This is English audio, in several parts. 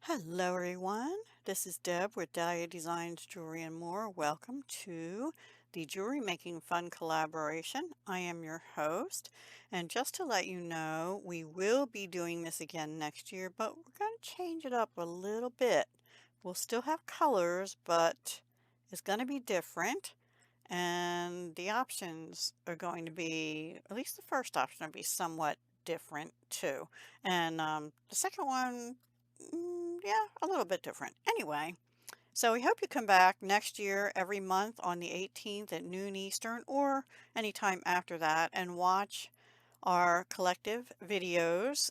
Hello everyone, this is Deb with Dahlia Designs Jewelry and More. Welcome to the Jewelry Making Fun collaboration. I am your host, and just to let you know, we will be doing this again next year, but we're going to change it up a little bit. We'll still have colors, but it's going to be different, and the options are going to be, at least the first option will be somewhat different too. And the second one, yeah, a little bit different. Anyway, so we hope you come back next year every month on the 18th at noon Eastern or anytime after that and watch our collective videos.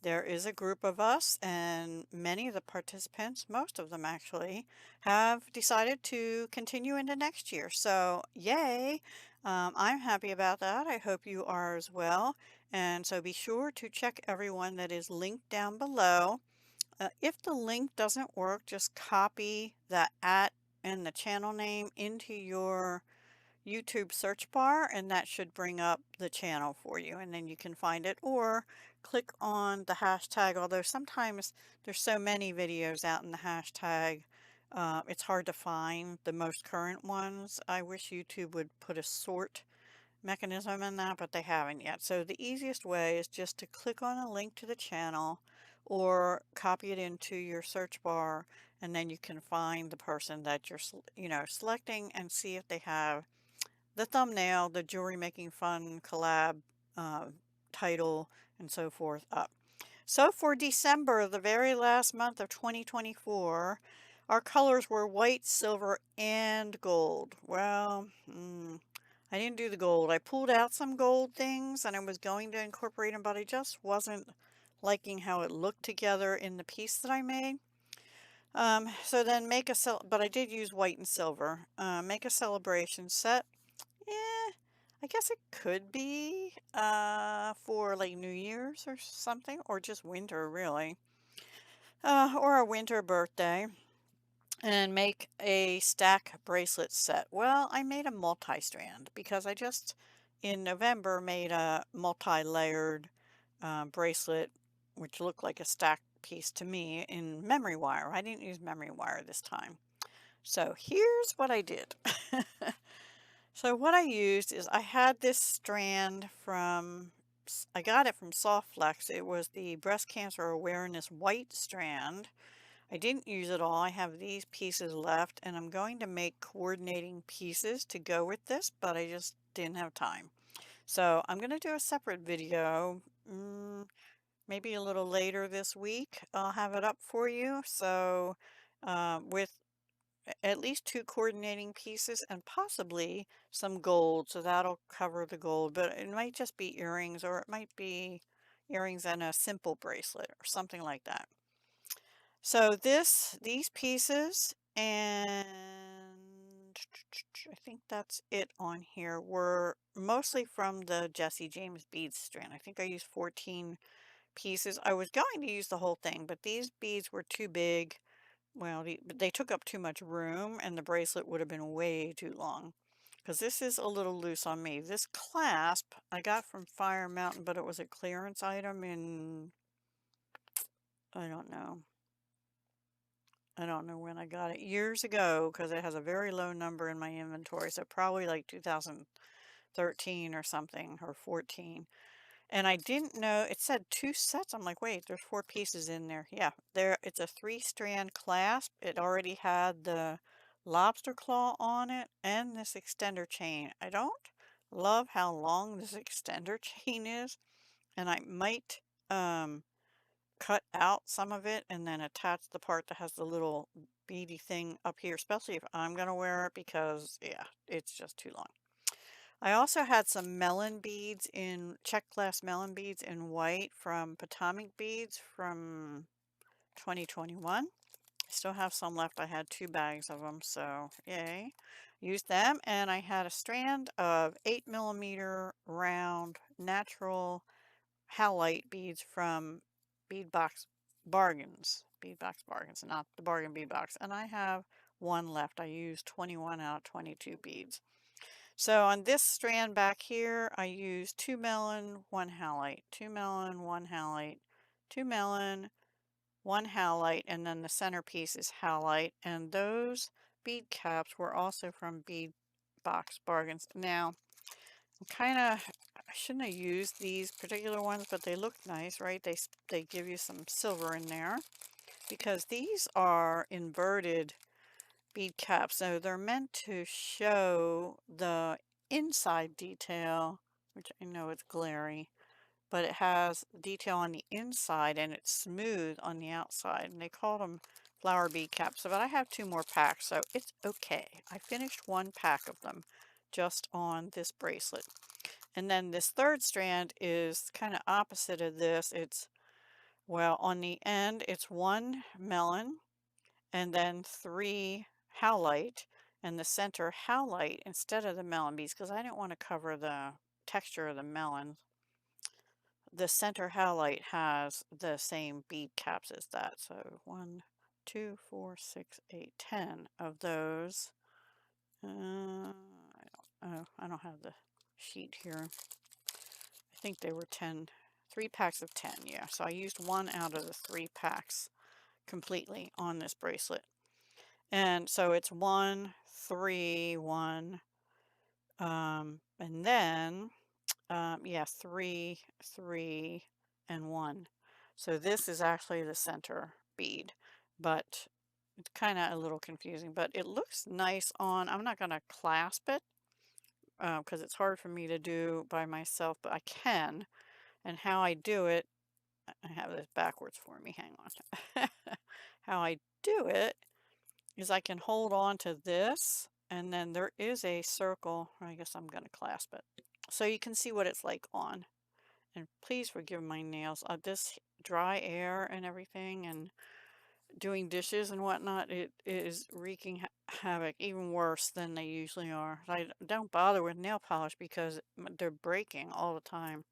There is a group of us, and many of the participants, most of them actually, have decided to continue into next year. So, yay! I'm happy about that. I hope you are as well. And so be sure to check everyone that is linked down below. If the link doesn't work, just copy the @ and the channel name into your YouTube search bar, and that should bring up the channel for you, and then you can find it, or click on the hashtag, although sometimes there's so many videos out in the hashtag, it's hard to find the most current ones. I wish YouTube would put a sort mechanism in that, but they haven't yet. So the easiest way is just to click on a link to the channel or copy it into your search bar, and then you can find the person that you're selecting and see if they have the thumbnail, the Jewelry Making Fun collab uh, title, and so forth up. So for December, the very last month of 2024, our colors were white, silver, and gold. Well, I didn't do the gold. I pulled out some gold things and I was going to incorporate them, but I just wasn't liking how it looked together in the piece that I made. So then but I did use white and silver. Make a celebration set. Eh, I guess it could be for like New Year's or something, or just winter really, or a winter birthday. And make a stack bracelet set. Well, I made a multi-strand because I just in November made a multi-layered bracelet, which looked like a stack piece to me in memory wire. I didn't use memory wire this time. So here's what I did. So what I used is I had this strand I got it from Soft Flex. It was the Breast Cancer Awareness white strand. I didn't use it all. I have these pieces left, and I'm going to make coordinating pieces to go with this, but I just didn't have time. So I'm going to do a separate video, maybe a little later this week. I'll have it up for you. So with at least 2 coordinating pieces and possibly some gold, so that'll cover the gold, but it might just be earrings, or it might be earrings and a simple bracelet or something like that. So these pieces, and I think that's it on here, were mostly from the Jesse James beads strand. I think I used 14 pieces. I was going to use the whole thing, but these beads were too big. Well, they took up too much room, and the bracelet would have been way too long. Because this is a little loose on me. This clasp I got from Fire Mountain, but it was a clearance item in, I don't know. I don't know when I got it. Years ago, because it has a very low number in my inventory. So probably like 2013 or something, or 14. And I didn't know, it said 2 sets. I'm like, wait, there's 4 pieces in there. Yeah, it's a 3-strand clasp. It already had the lobster claw on it and this extender chain. I don't love how long this extender chain is, and I might cut out some of it and then attach the part that has the little beady thing up here, especially if I'm going to wear it, because yeah, it's just too long. I also had some melon beads in check glass melon beads in white from Potomac Beads from 2021. I still have some left. I had 2 bags of them, so yay. Used them, and I had a strand of 8mm round natural halite beads from Beadbox Beadbox Bargains, not the Bargain Bead Box. And I have 1 left. I used 21 out of 22 beads. So on this strand back here, I used 2 melon, 1 halite, 2 melon, 1 halite, 2 melon, one howlite, and then the centerpiece is howlite. And those bead caps were also from Bead Box Bargains. Now, I shouldn't have used these particular ones, but they look nice, right? They give you some silver in there because these are inverted bead caps. So they're meant to show the inside detail, which I know it's glary, but it has detail on the inside and it's smooth on the outside. And they called them flower bead caps. So, but I have 2 more packs, so it's okay. I finished 1 pack of them just on this bracelet. And then this third strand is kind of opposite of this. It's, well, on the end, it's 1 melon and then 3 howlite, and the center howlite instead of the melon beads because I didn't want to cover the texture of the melon. The center howlite has the same bead caps as that. So 1, 2, 4, 6, 8, 10 of those. I don't have the sheet here. I think they were 10, 3 packs of 10, yeah. So I used 1 out of the 3 packs completely on this bracelet. And so it's 1, 3, 1, and then, yeah, 3, 3, and 1. So this is actually the center bead, but it's kind of a little confusing, but it looks nice on, I'm not going to clasp it because it's hard for me to do by myself, but I can. And how I do it, I have this backwards for me, hang on. How I do it is I can hold on to this, and then there is a circle. I guess I'm going to clasp it. So you can see what it's like on. And please forgive my nails. This dry air and everything and doing dishes and whatnot, it is wreaking havoc, even worse than they usually are. I don't bother with nail polish because they're breaking all the time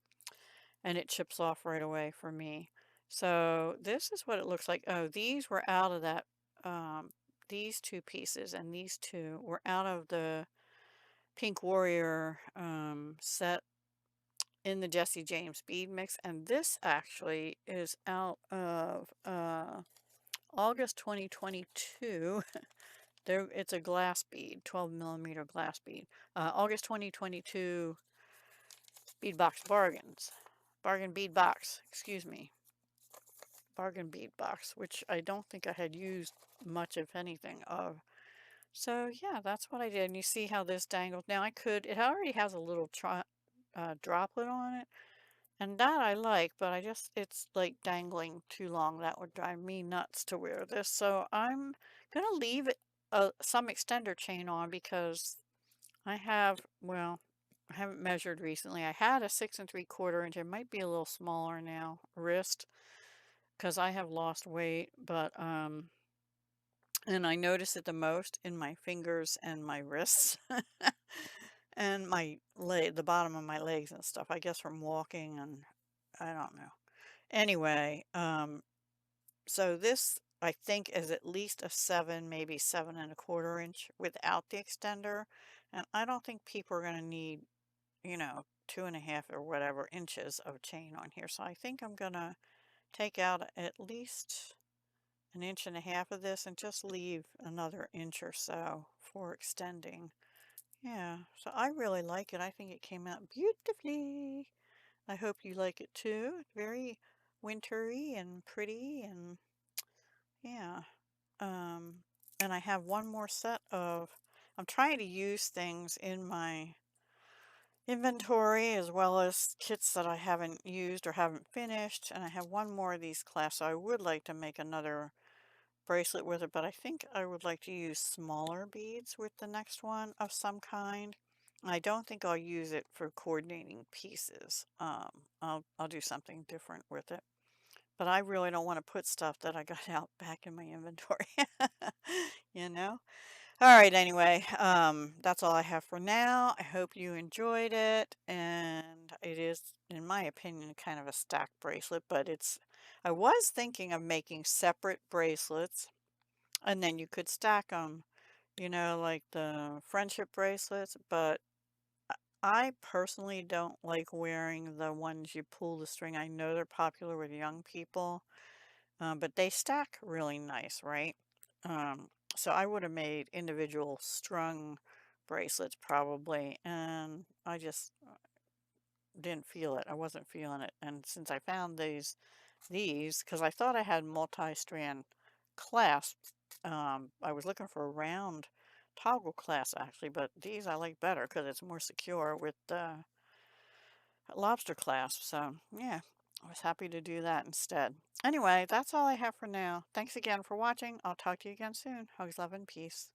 and it chips off right away for me. So this is what it looks like. Oh, these were out of that, these 2 pieces and these 2 were out of the Pink Warrior set in the Jesse James bead mix. And this actually is out of August 2022. There, it's a glass bead, 12mm glass bead. August 2022 Bead Box Bargains. Bargain Bead Box, excuse me. Bargain bead box, which I don't think I had used much, if anything, of. So yeah, that's what I did. And you see how this dangled. Now it already has a little droplet on it, and that I like, but it's like dangling too long. That would drive me nuts to wear this. So I'm gonna leave it some extender chain on because I have, well, I haven't measured recently. I had a 6 3/4 inch. It might be a little smaller now, wrist, because I have lost weight, but and I notice it the most in my fingers and my wrists and my leg, the bottom of my legs and stuff. I guess from walking and I don't know. Anyway, so this I think is at least a 7, maybe 7 1/4 inch without the extender, and I don't think people are going to need, 2.5 or whatever inches of chain on here. So I think I'm gonna take out at least 1.5 inches of this and just leave another inch or so for extending. Yeah, so I really like it. I think it came out beautifully. I hope you like it too. Very wintry and pretty, and yeah. Um, and I have one more set of, I'm trying to use things in my inventory as well as kits that I haven't used or haven't finished. And I have one more of these clasps, so I would like to make another bracelet with it, but I think I would like to use smaller beads with the next one of some kind. I don't think I'll use it for coordinating pieces. I'll do something different with it. But I really don't want to put stuff that I got out back in my inventory. you know? All right, anyway, that's all I have for now. I hope you enjoyed it, and it is, in my opinion, kind of a stacked bracelet, but I was thinking of making separate bracelets, and then you could stack them, like the friendship bracelets, but I personally don't like wearing the ones you pull the string. I know they're popular with young people, but they stack really nice, right? Um, so I would have made individual strung bracelets probably, and I just didn't feel it. I wasn't feeling it. And since I found these, because I thought I had multi-strand clasps, I was looking for a round toggle clasp actually, but these I like better because it's more secure with the lobster clasp. So yeah, I was happy to do that instead. Anyway, that's all I have for now. Thanks again for watching. I'll talk to you again soon. Hugs, love, and peace.